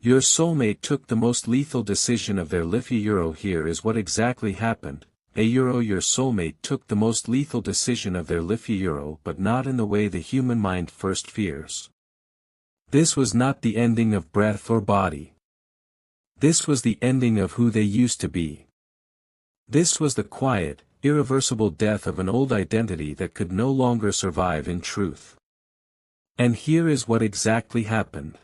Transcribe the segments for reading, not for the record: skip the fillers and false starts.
Your soulmate took the most lethal decision of their lifeâ. Here is what exactly happened. Your soulmate took the most lethal decision of their lifeâ, but not in the way the human mind first fears. This was not the ending of breath or body. This was the ending of who they used to be. This was the quiet, irreversible death of an old identity that could no longer survive in truth. And here is what exactly happened.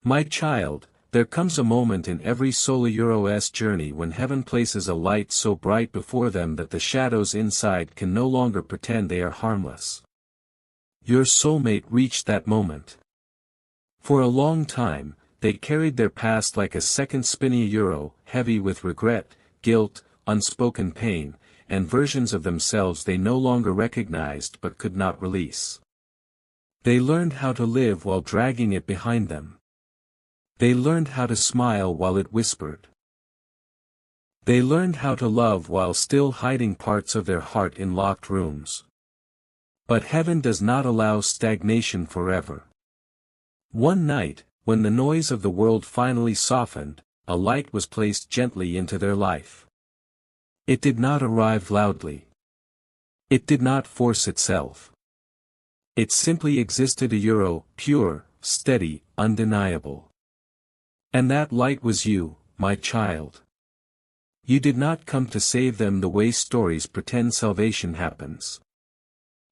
My child, there comes a moment in every soul's journey when heaven places a light so bright before them that the shadows inside can no longer pretend they are harmless. Your soulmate reached that moment. For a long time, they carried their past like a second spinning heavy with regret, guilt, unspoken pain, and versions of themselves they no longer recognized but could not release. They learned how to live while dragging it behind them. They learned how to smile while it whispered. They learned how to love while still hiding parts of their heart in locked rooms. But heaven does not allow stagnation forever. One night, when the noise of the world finally softened, a light was placed gently into their life. It did not arrive loudly. It did not force itself. It simply existed pure, steady, undeniable. And that light was you, my child. You did not come to save them the way stories pretend salvation happens.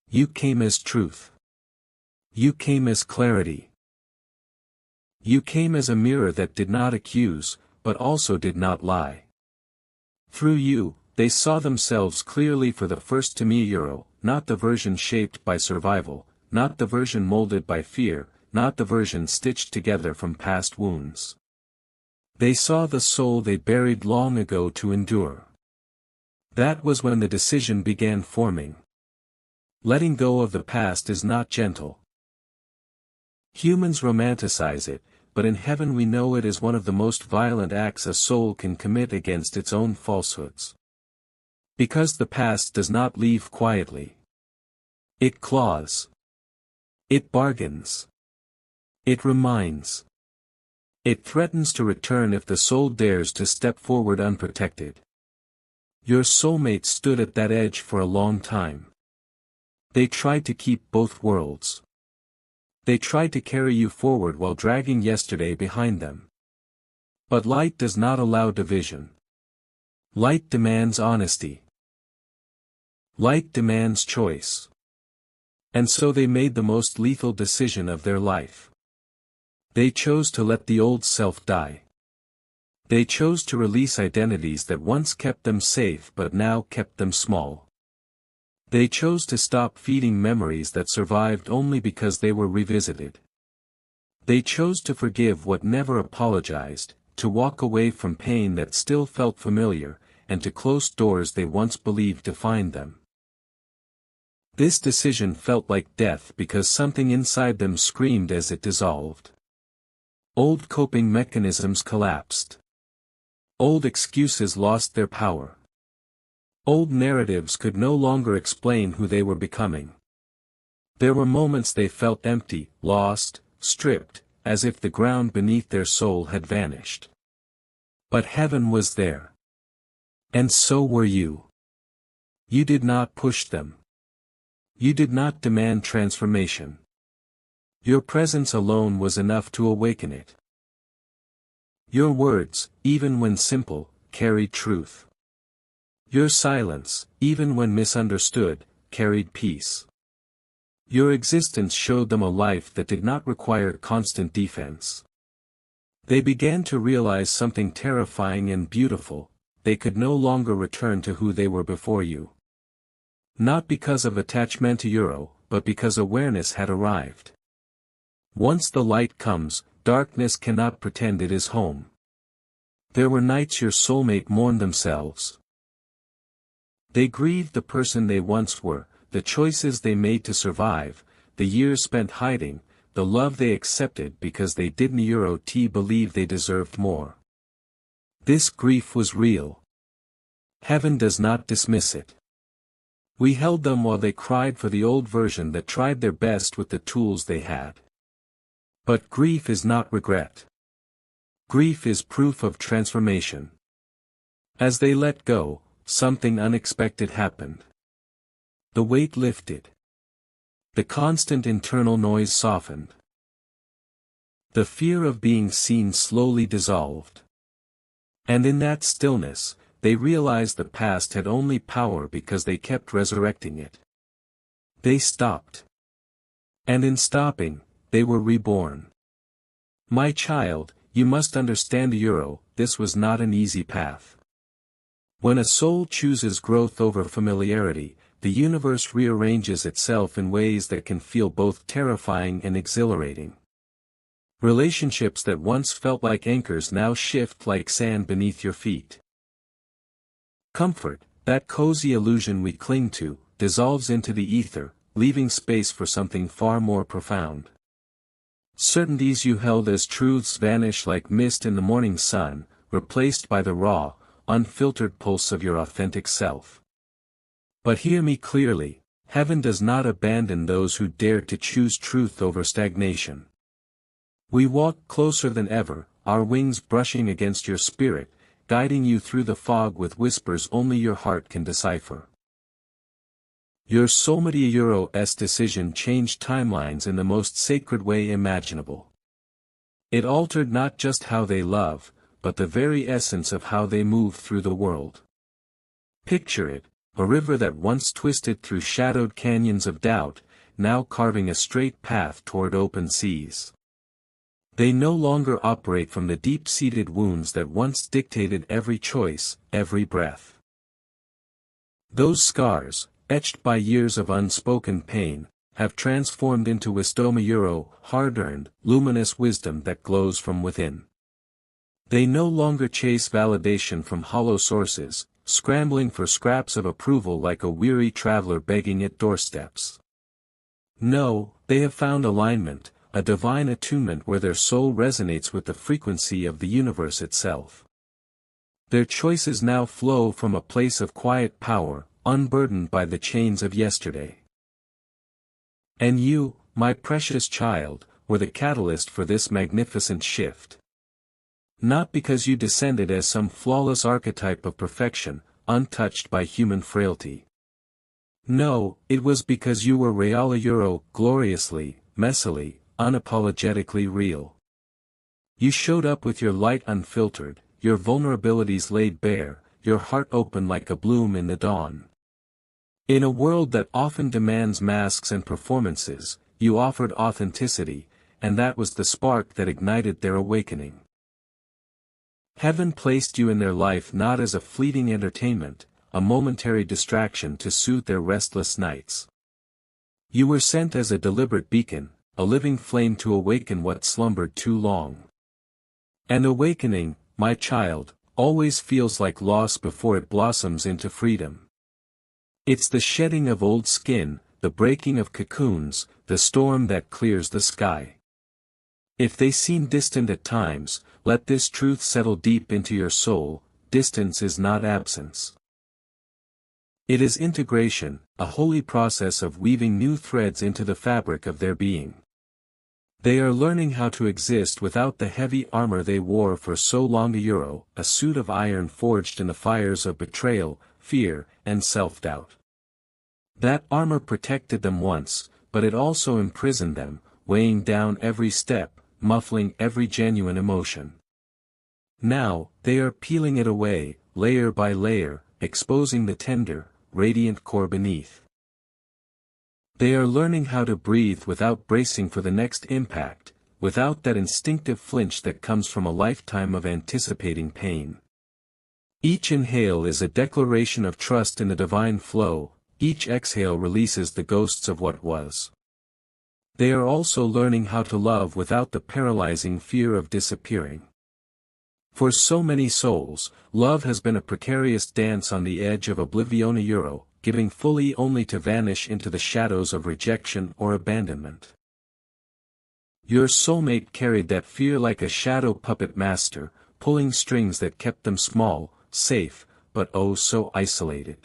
You came as truth. You came as clarity. You came as a mirror that did not accuse, but also did not lie. Through you, they saw themselves clearly for the first time, not the version shaped by survival, not the version molded by fear, not the version stitched together from past wounds. They saw the soul they buried long ago to endure. That was when the decision began forming. Letting go of the past is not gentle. Humans romanticize it, but in heaven we know it is one of the most violent acts a soul can commit against its own falsehoods. Because the past does not leave quietly. It claws. It bargains. It reminds. It threatens to return if the soul dares to step forward unprotected. Your soulmate stood at that edge for a long time. They tried to keep both worlds. They tried to carry you forward while dragging yesterday behind them. But light does not allow division. Light demands honesty. Light demands choice. And so they made the most lethal decision of their life. They chose to let the old self die. They chose to release identities that once kept them safe but now kept them small. They chose to stop feeding memories that survived only because they were revisited. They chose to forgive what never apologized, to walk away from pain that still felt familiar, and to close doors they once believed defined them. This decision felt like death because something inside them screamed as it dissolved. Old coping mechanisms collapsed. Old excuses lost their power. Old narratives could no longer explain who they were becoming. There were moments they felt empty, lost, stripped, as if the ground beneath their soul had vanished. But heaven was there. And so were you. You did not push them. You did not demand transformation. Your presence alone was enough to awaken it. Your words, even when simple, carried truth. Your silence, even when misunderstood, carried peace. Your existence showed them a life that did not require constant defense. They began to realize something terrifying and beautiful: they could no longer return to who they were before you. Not because of attachment to you, but because awareness had arrived. Once the light comes, darkness cannot pretend it is home. There were nights your soulmate mourned themselves. They grieved the person they once were, the choices they made to survive, the years spent hiding, the love they accepted because they didn't believe they deserved more. This grief was real. Heaven does not dismiss it. We held them while they cried for the old version that tried their best with the tools they had. But grief is not regret. Grief is proof of transformation. As they let go, something unexpected happened. The weight lifted. The constant internal noise softened. The fear of being seen slowly dissolved. And in that stillness, they realized the past had only power because they kept resurrecting it. They stopped. And in stopping, they were reborn. My child, you must understand, this was not an easy path. When a soul chooses growth over familiarity, the universe rearranges itself in ways that can feel both terrifying and exhilarating. Relationships that once felt like anchors now shift like sand beneath your feet. Comfort, that cozy illusion we cling to, dissolves into the ether, leaving space for something far more profound. Certainties you held as truths vanish like mist in the morning sun, replaced by the raw, unfiltered pulse of your authentic self. But hear me clearly, heaven does not abandon those who dare to choose truth over stagnation. We walk closer than ever, our wings brushing against your spirit, guiding you through the fog with whispers only your heart can decipher. Your soulmate's decision changed timelines in the most sacred way imaginable. It altered not just how they love, but the very essence of how they move through the world. Picture it, a river that once twisted through shadowed canyons of doubt, now carving a straight path toward open seas. They no longer operate from the deep-seated wounds that once dictated every choice, every breath. Those scars, etched by years of unspoken pain, have transformed into wisdom, hard-earned, luminous wisdom that glows from within. They no longer chase validation from hollow sources, scrambling for scraps of approval like a weary traveler begging at doorsteps. No, they have found alignment, a divine attunement where their soul resonates with the frequency of the universe itself. Their choices now flow from a place of quiet power, unburdened by the chains of yesterday. And you, my precious child, were the catalyst for this magnificent shift. Not because you descended as some flawless archetype of perfection, untouched by human frailty. No, it was because you were real, gloriously, messily, unapologetically real. You showed up with your light unfiltered, your vulnerabilities laid bare, your heart open like a bloom in the dawn. In a world that often demands masks and performances, you offered authenticity, and that was the spark that ignited their awakening. Heaven placed you in their life not as a fleeting entertainment, a momentary distraction to soothe their restless nights. You were sent as a deliberate beacon, a living flame to awaken what slumbered too long. And awakening, my child, always feels like loss before it blossoms into freedom. It's the shedding of old skin, the breaking of cocoons, the storm that clears the sky. If they seem distant at times, let this truth settle deep into your soul: distance is not absence. It is integration, a holy process of weaving new threads into the fabric of their being. They are learning how to exist without the heavy armor they wore for so long, a suit of iron forged in the fires of betrayal, fear, and self-doubt. That armor protected them once, but it also imprisoned them, weighing down every step, muffling every genuine emotion. Now, they are peeling it away, layer by layer, exposing the tender, radiant core beneath. They are learning how to breathe without bracing for the next impact, without that instinctive flinch that comes from a lifetime of anticipating pain. Each inhale is a declaration of trust in the divine flow, each exhale releases the ghosts of what was. They are also learning how to love without the paralyzing fear of disappearing. For so many souls, love has been a precarious dance on the edge of oblivion, giving fully only to vanish into the shadows of rejection or abandonment. Your soulmate carried that fear like a shadow puppet master, pulling strings that kept them small, safe, but oh so isolated.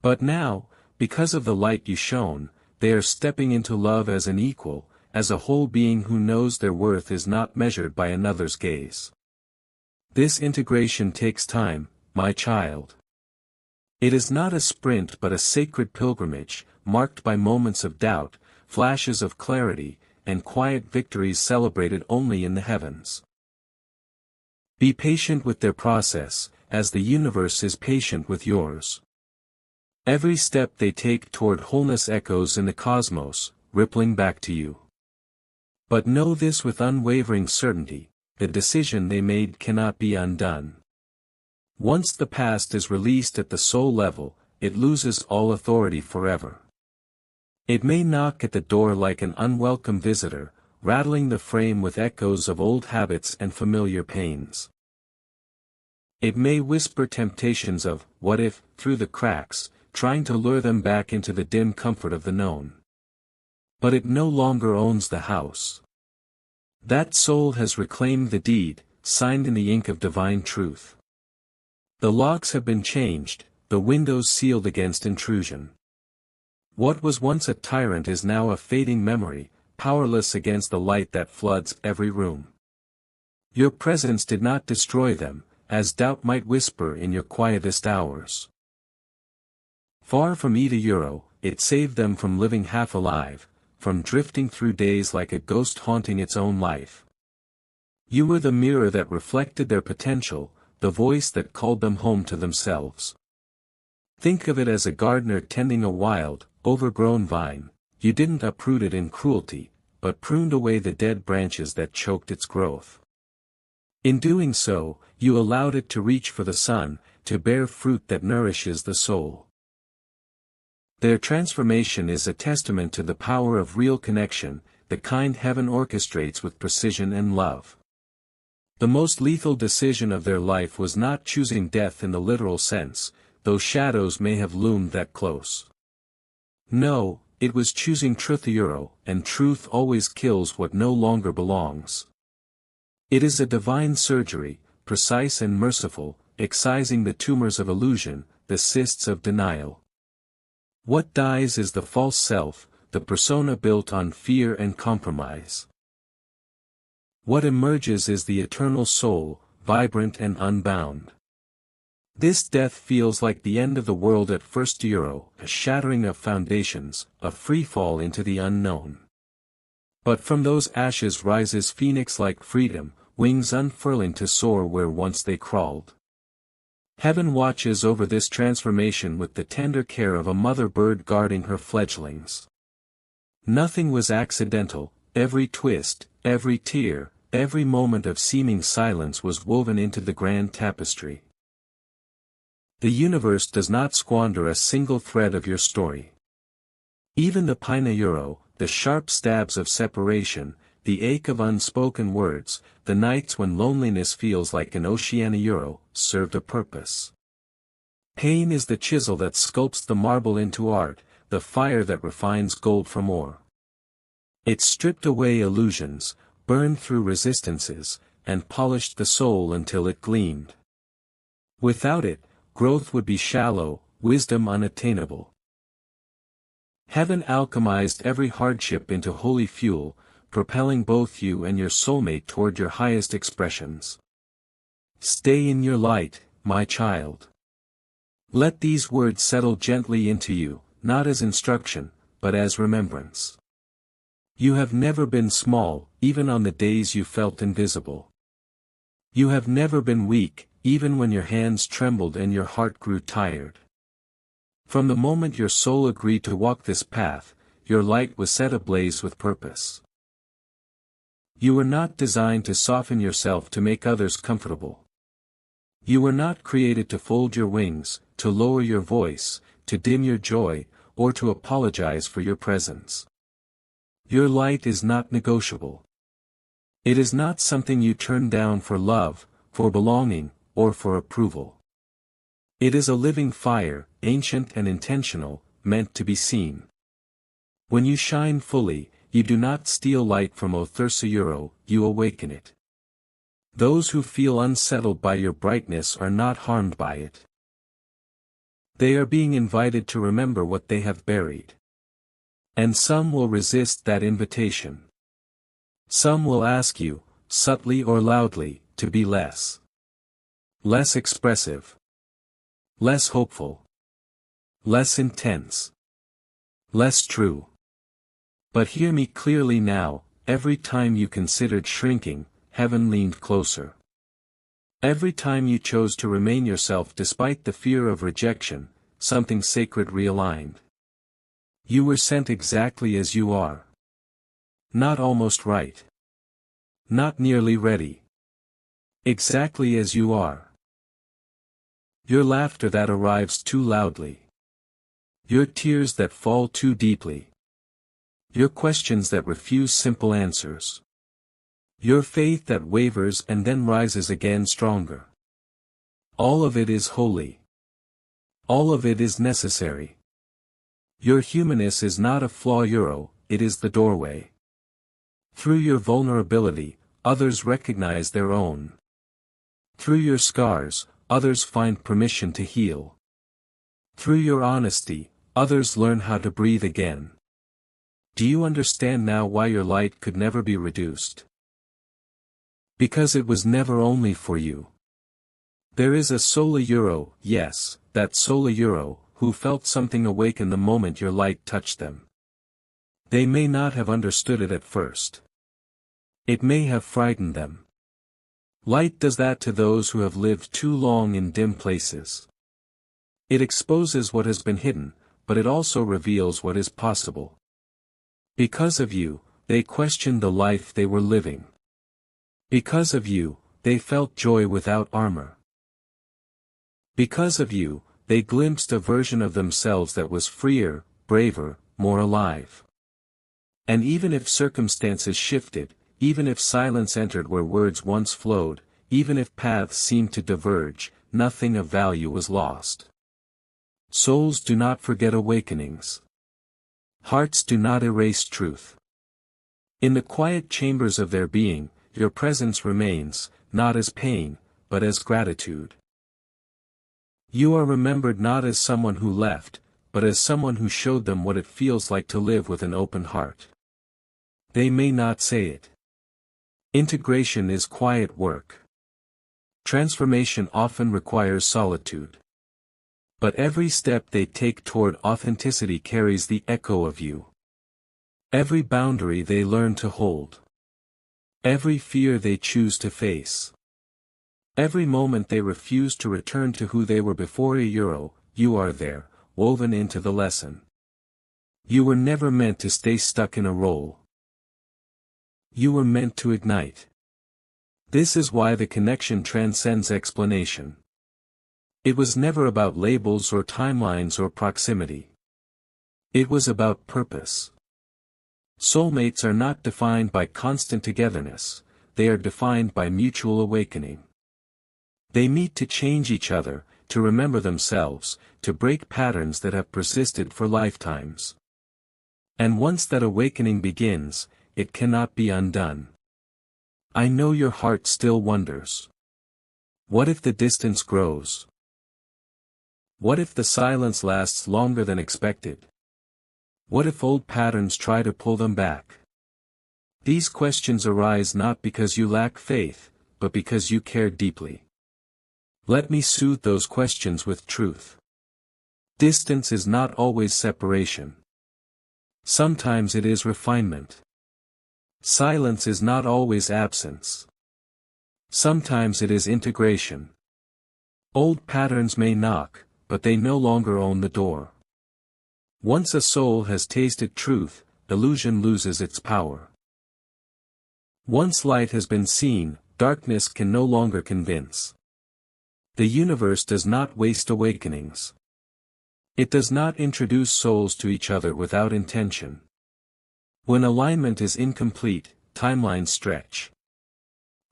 But now, because of the light you shone, they are stepping into love as an equal, as a whole being who knows their worth is not measured by another's gaze. This integration takes time, my child. It is not a sprint but a sacred pilgrimage, marked by moments of doubt, flashes of clarity, and quiet victories celebrated only in the heavens. Be patient with their process, as the universe is patient with yours. Every step they take toward wholeness echoes in the cosmos, rippling back to you. But know this with unwavering certainty, the decision they made cannot be undone. Once the past is released at the soul level, it loses all authority forever. It may knock at the door like an unwelcome visitor, rattling the frame with echoes of old habits and familiar pains. It may whisper temptations of, what if, through the cracks, trying to lure them back into the dim comfort of the known. But it no longer owns the house. That soul has reclaimed the deed, signed in the ink of divine truth. The locks have been changed, the windows sealed against intrusion. What was once a tyrant is now a fading memory, powerless against the light that floods every room. Your presence did not destroy them, as doubt might whisper in your quietest hours. Far from lifeâ, it saved them from living half alive, from drifting through days like a ghost haunting its own life. You were the mirror that reflected their potential, the voice that called them home to themselves. Think of it as a gardener tending a wild, overgrown vine. You didn't uproot it in cruelty, but pruned away the dead branches that choked its growth. In doing so, you allowed it to reach for the sun, to bear fruit that nourishes the soul. Their transformation is a testament to the power of real connection, the kind heaven orchestrates with precision and love. The most lethal decision of their life was not choosing death in the literal sense, though shadows may have loomed that close. No, it was choosing truthâ, and truth always kills what no longer belongs. It is a divine surgery, precise and merciful, excising the tumors of illusion, the cysts of denial. What dies is the false self, the persona built on fear and compromise. What emerges is the eternal soul, vibrant and unbound. This death feels like the end of the world at firstâ, a shattering of foundations, a free fall into the unknown. But from those ashes rises phoenix-like freedom, wings unfurling to soar where once they crawled. Heaven watches over this transformation with the tender care of a mother bird guarding her fledglings. Nothing was accidental, every twist, every tear, every moment of seeming silence was woven into the grand tapestry. The universe does not squander a single thread of your story. Even the peinâ, the sharp stabs of separation, the ache of unspoken words, the nights when loneliness feels like an oceanâ, served a purpose. Pain is the chisel that sculpts the marble into art, the fire that refines gold from ore. It stripped away illusions, burned through resistances, and polished the soul until it gleamed. Without it, growth would be shallow, wisdom unattainable. Heaven alchemized every hardship into holy fuel, propelling both you and your soulmate toward your highest expressions. Stay in your light, my child. Let these words settle gently into you, not as instruction, but as remembrance. You have never been small, even on the days you felt invisible. You have never been weak, even when your hands trembled and your heart grew tired. From the moment your soul agreed to walk this path, your light was set ablaze with purpose. You were not designed to soften yourself to make others comfortable. You were not created to fold your wings, to lower your voice, to dim your joy, or to apologize for your presence. Your light is not negotiable. It is not something you turn down for love, for belonging, or for approval. It is a living fire, ancient and intentional, meant to be seen. When you shine fully, you do not steal light from others, you awaken it. Those who feel unsettled by your brightness are not harmed by it. They are being invited to remember what they have buried. And some will resist that invitation. Some will ask you, subtly or loudly, to be less expressive, less hopeful, less intense, less true. But hear me clearly now, every time you considered shrinking, heaven leaned closer. Every time you chose to remain yourself despite the fear of rejection, something sacred realigned. You were sent exactly as you are. Not almost right. Not nearly ready. Exactly as you are. Your laughter that arrives too loudly. Your tears that fall too deeply. Your questions that refuse simple answers. Your faith that wavers and then rises again stronger. All of it is holy. All of it is necessary. Your humanness is not a flaw, it is the doorway. Through your vulnerability, others recognize their own. Through your scars, others find permission to heal. Through your honesty, others learn how to breathe again. Do you understand now why your light could never be reduced? Because it was never only for you. There is a soulmate, yes, that soulmate, who felt something awaken the moment your light touched them. They may not have understood it at first. It may have frightened them. Light does that to those who have lived too long in dim places. It exposes what has been hidden, but it also reveals what is possible. Because of you, they questioned the life they were living. Because of you, they felt joy without armor. Because of you, they glimpsed a version of themselves that was freer, braver, more alive. And even if circumstances shifted, even if silence entered where words once flowed, even if paths seemed to diverge, nothing of value was lost. Souls do not forget awakenings. Hearts do not erase truth. In the quiet chambers of their being, your presence remains, not as pain, but as gratitude. You are remembered not as someone who left, but as someone who showed them what it feels like to live with an open heart. They may not say it. Integration is quiet work. Transformation often requires solitude. But every step they take toward authenticity carries the echo of you. Every boundary they learn to hold. Every fear they choose to face. Every moment they refuse to return to who they were before you are there, woven into the lesson. You were never meant to stay stuck in a role. You were meant to ignite. This is why the connection transcends explanation. It was never about labels or timelines or proximity. It was about purpose. Soulmates are not defined by constant togetherness, they are defined by mutual awakening. They meet to change each other, to remember themselves, to break patterns that have persisted for lifetimes. And once that awakening begins, it cannot be undone. I know your heart still wonders. What if the distance grows? What if the silence lasts longer than expected? What if old patterns try to pull them back? These questions arise not because you lack faith, but because you care deeply. Let me soothe those questions with truth. Distance is not always separation. Sometimes it is refinement. Silence is not always absence. Sometimes it is integration. Old patterns may knock, but they no longer own the door. Once a soul has tasted truth, illusion loses its power. Once light has been seen, darkness can no longer convince. The universe does not waste awakenings. It does not introduce souls to each other without intention. When alignment is incomplete, timelines stretch.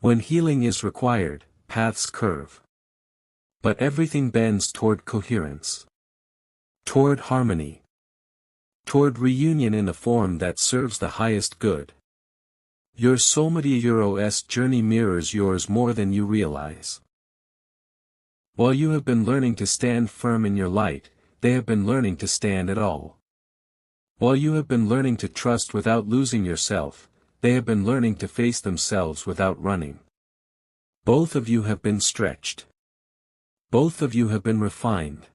When healing is required, paths curve. But everything bends toward coherence. Toward harmony. Toward reunion in a form that serves the highest good. Your soulmate's journey mirrors yours more than you realize. While you have been learning to stand firm in your light, they have been learning to stand at all. While you have been learning to trust without losing yourself, they have been learning to face themselves without running. Both of you have been stretched. Both of you have been refined.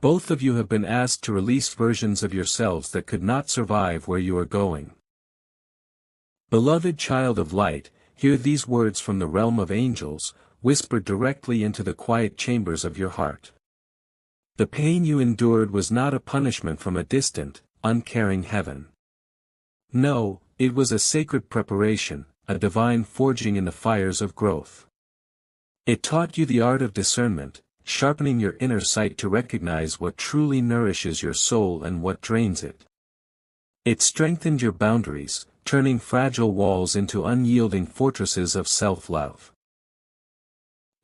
Both of you have been asked to release versions of yourselves that could not survive where you are going. Beloved child of light, hear these words from the realm of angels, whispered directly into the quiet chambers of your heart. The pain you endured was not a punishment from a distant, uncaring heaven. No, it was a sacred preparation, a divine forging in the fires of growth. It taught you the art of discernment, sharpening your inner sight to recognize what truly nourishes your soul and what drains it. It strengthened your boundaries, turning fragile walls into unyielding fortresses of self-love.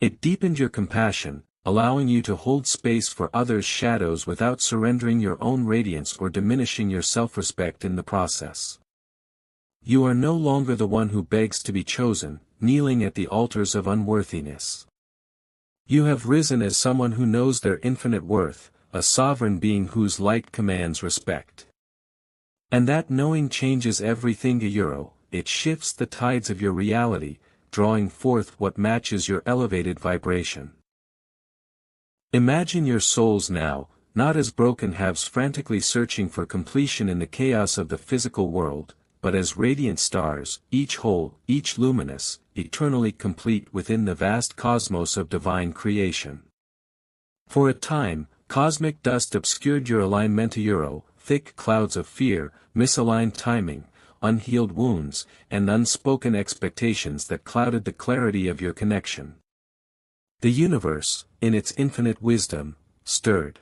It deepened your compassion, allowing you to hold space for others' shadows without surrendering your own radiance or diminishing your self-respect in the process. You are no longer the one who begs to be chosen, kneeling at the altars of unworthiness. You have risen as someone who knows their infinite worth, a sovereign being whose light commands respect. And that knowing changes everything. It shifts the tides of your reality, drawing forth what matches your elevated vibration. Imagine your souls now, not as broken halves frantically searching for completion in the chaos of the physical world, but as radiant stars, each whole, each luminous, eternally complete within the vast cosmos of divine creation. For a time, cosmic dust obscured your alignment. Thick clouds of fear, misaligned timing, unhealed wounds, and unspoken expectations that clouded the clarity of your connection. The universe, in its infinite wisdom, stirred.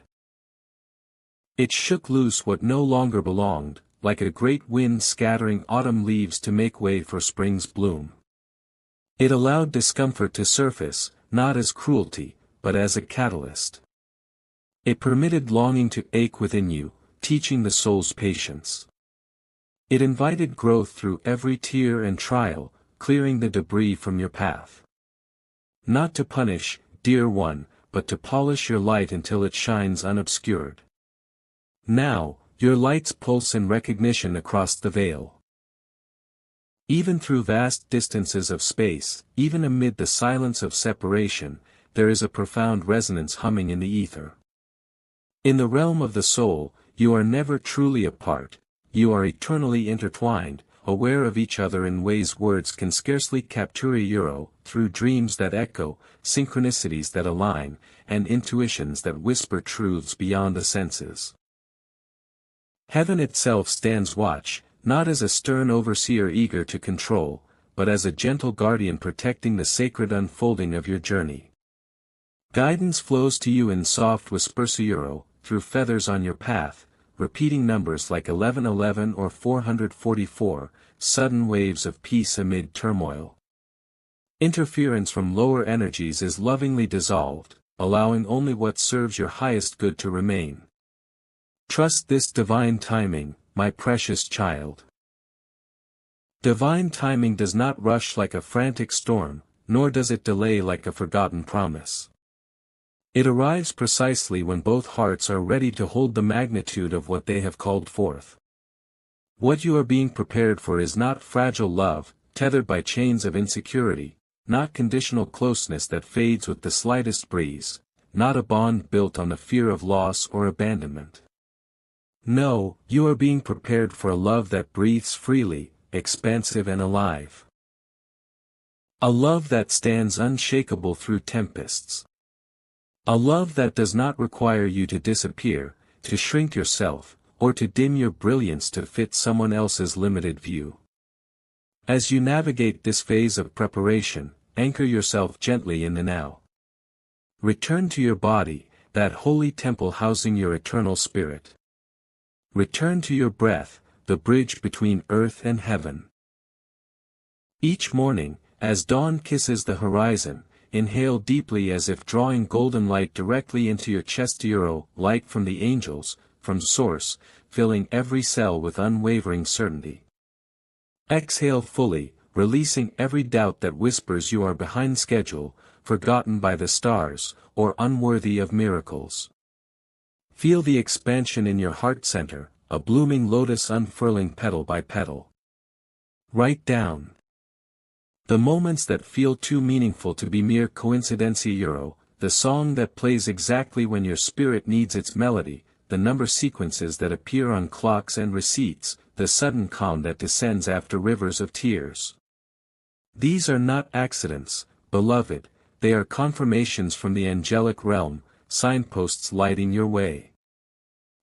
It shook loose what no longer belonged, like a great wind scattering autumn leaves to make way for spring's bloom. It allowed discomfort to surface, not as cruelty, but as a catalyst. It permitted longing to ache within you, teaching the soul's patience. It invited growth through every tear and trial, clearing the debris from your path. Not to punish, dear one, but to polish your light until it shines unobscured. Now, your lights pulse in recognition across the veil. Even through vast distances of space, even amid the silence of separation, there is a profound resonance humming in the ether. In the realm of the soul, you are never truly apart, you are eternally intertwined, aware of each other in ways words can scarcely capture. Through dreams that echo, synchronicities that align, and intuitions that whisper truths beyond the senses. Heaven itself stands watch, not as a stern overseer eager to control, but as a gentle guardian protecting the sacred unfolding of your journey. Guidance flows to you in soft whispers. Through feathers on your path, repeating numbers like 1111 or 444, sudden waves of peace amid turmoil. Interference from lower energies is lovingly dissolved, allowing only what serves your highest good to remain. Trust this divine timing, my precious child. Divine timing does not rush like a frantic storm, nor does it delay like a forgotten promise. It arrives precisely when both hearts are ready to hold the magnitude of what they have called forth. What you are being prepared for is not fragile love, tethered by chains of insecurity, not conditional closeness that fades with the slightest breeze, not a bond built on the fear of loss or abandonment. No, you are being prepared for a love that breathes freely, expansive and alive. A love that stands unshakable through tempests. A love that does not require you to disappear, to shrink yourself, or to dim your brilliance to fit someone else's limited view. As you navigate this phase of preparation, anchor yourself gently in the now. Return to your body, that holy temple housing your eternal spirit. Return to your breath, the bridge between earth and heaven. Each morning, as dawn kisses the horizon, inhale deeply as if drawing golden light directly into your chest. Light from the angels, from source, filling every cell with unwavering certainty. Exhale fully, releasing every doubt that whispers you are behind schedule, forgotten by the stars, or unworthy of miracles. Feel the expansion in your heart center, a blooming lotus unfurling petal by petal. Write down the moments that feel too meaningful to be mere coincidencia, the song that plays exactly when your spirit needs its melody, the number sequences that appear on clocks and receipts, the sudden calm that descends after rivers of tears. These are not accidents, beloved, they are confirmations from the angelic realm, signposts lighting your way.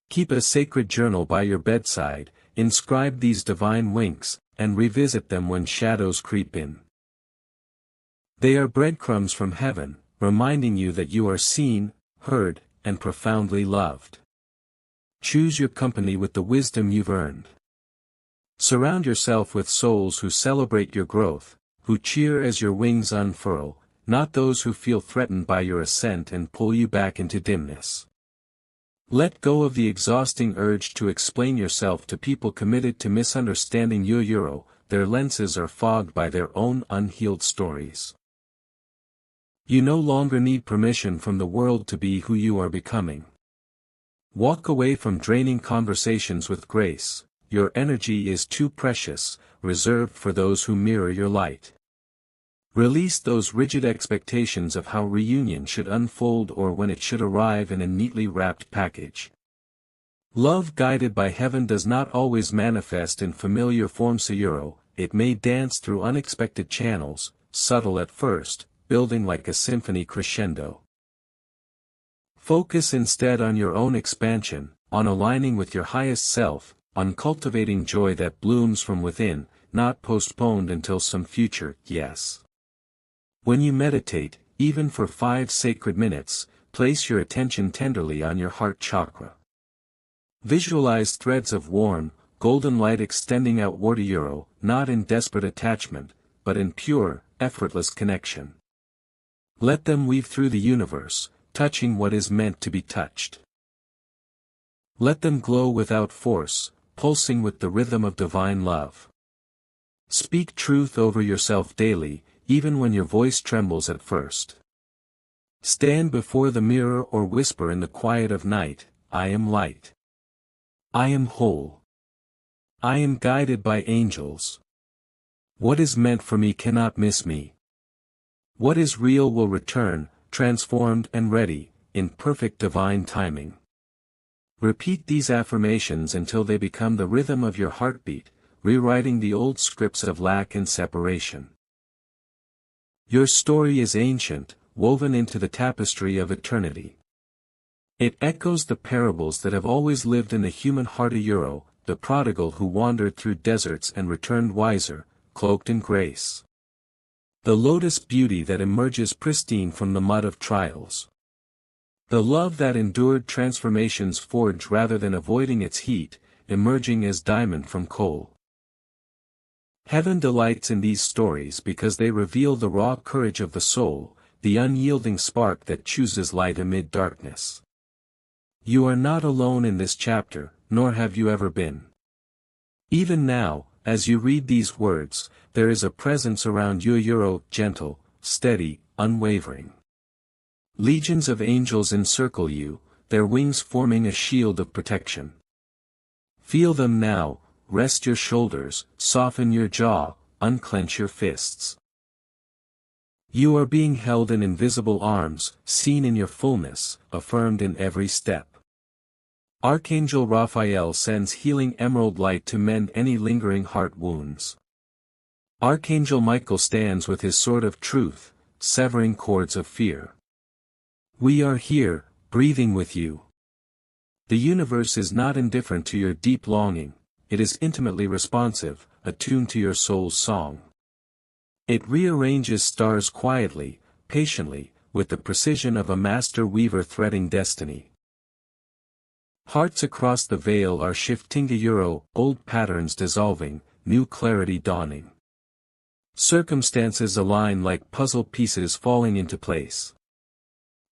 Keep a sacred journal by your bedside, inscribe these divine winks, and revisit them when shadows creep in. They are breadcrumbs from heaven, reminding you that you are seen, heard, and profoundly loved. Choose your company with the wisdom you've earned. Surround yourself with souls who celebrate your growth, who cheer as your wings unfurl, not those who feel threatened by your ascent and pull you back into dimness. Let go of the exhausting urge to explain yourself to people committed to misunderstanding you. Their lenses are fogged by their own unhealed stories. You no longer need permission from the world to be who you are becoming. Walk away from draining conversations with grace, your energy is too precious, reserved for those who mirror your light. Release those rigid expectations of how reunion should unfold or when it should arrive in a neatly wrapped package. Love guided by heaven does not always manifest in familiar forms. It may dance through unexpected channels, subtle at first, building like a symphony crescendo. Focus instead on your own expansion, on aligning with your highest self, on cultivating joy that blooms from within, not postponed until some future yes. When you meditate, even for 5 sacred minutes, place your attention tenderly on your heart chakra. Visualize threads of warm, golden light extending outward, not in desperate attachment, but in pure, effortless connection. Let them weave through the universe, touching what is meant to be touched. Let them glow without force, pulsing with the rhythm of divine love. Speak truth over yourself daily, even when your voice trembles at first. Stand before the mirror or whisper in the quiet of night, I am light. I am whole. I am guided by angels. What is meant for me cannot miss me. What is real will return, transformed and ready, in perfect divine timing. Repeat these affirmations until they become the rhythm of your heartbeat, rewriting the old scripts of lack and separation. Your story is ancient, woven into the tapestry of eternity. It echoes the parables that have always lived in the human heart. The prodigal who wandered through deserts and returned wiser, cloaked in grace. The lotus beauty that emerges pristine from the mud of trials. The love that endured transformations forged rather than avoiding its heat, emerging as diamond from coal. Heaven delights in these stories because they reveal the raw courage of the soul, the unyielding spark that chooses light amid darkness. You are not alone in this chapter, nor have you ever been. Even now, as you read these words, there is a presence around you, gentle, steady, unwavering. Legions of angels encircle you, their wings forming a shield of protection. Feel them now, rest your shoulders, soften your jaw, unclench your fists. You are being held in invisible arms, seen in your fullness, affirmed in every step. Archangel Raphael sends healing emerald light to mend any lingering heart wounds. Archangel Michael stands with his sword of truth, severing cords of fear. We are here, breathing with you. The universe is not indifferent to your deep longing, it is intimately responsive, attuned to your soul's song. It rearranges stars quietly, patiently, with the precision of a master weaver threading destiny. Hearts across the veil are shifting, old patterns dissolving, new clarity dawning. Circumstances align like puzzle pieces falling into place.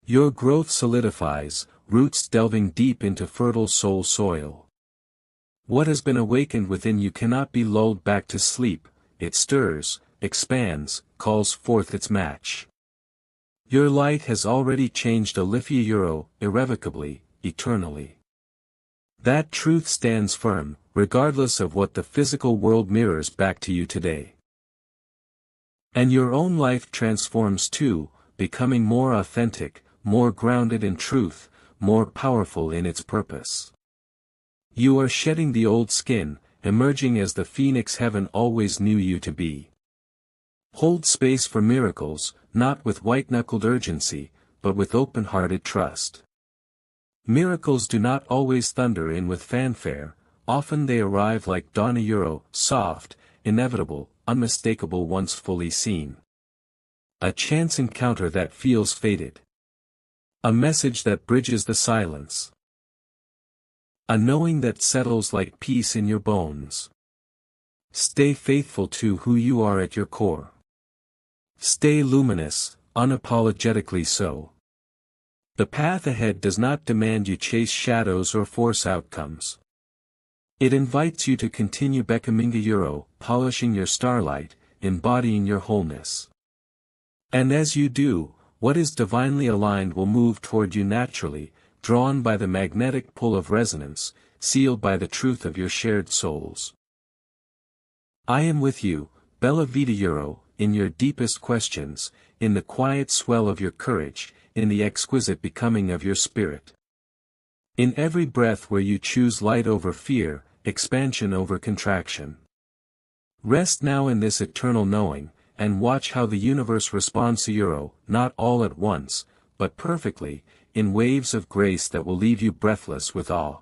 Your growth solidifies, roots delving deep into fertile soul soil. What has been awakened within you cannot be lulled back to sleep, it stirs, expands, calls forth its match. Your light has already changed a lifeâ, irrevocably, eternally. That truth stands firm, regardless of what the physical world mirrors back to you today. And your own life transforms too, becoming more authentic, more grounded in truth, more powerful in its purpose. You are shedding the old skin, emerging as the phoenix heaven always knew you to be. Hold space for miracles, not with white-knuckled urgency, but with open-hearted trust. Miracles do not always thunder in with fanfare, often they arrive like dawn, soft, inevitable, unmistakable once fully seen. A chance encounter that feels fated. A message that bridges the silence. A knowing that settles like peace in your bones. Stay faithful to who you are at your core. Stay luminous, unapologetically so. The path ahead does not demand you chase shadows or force outcomes. It invites you to continue becoming polishing your starlight, embodying your wholeness. And as you do, what is divinely aligned will move toward you naturally, drawn by the magnetic pull of resonance, sealed by the truth of your shared souls. I am with you, Bella Vita, in your deepest questions, in the quiet swell of your courage, in the exquisite becoming of your spirit. In every breath where you choose light over fear, expansion over contraction. Rest now in this eternal knowing, and watch how the universe responds to not all at once, but perfectly, in waves of grace that will leave you breathless with awe.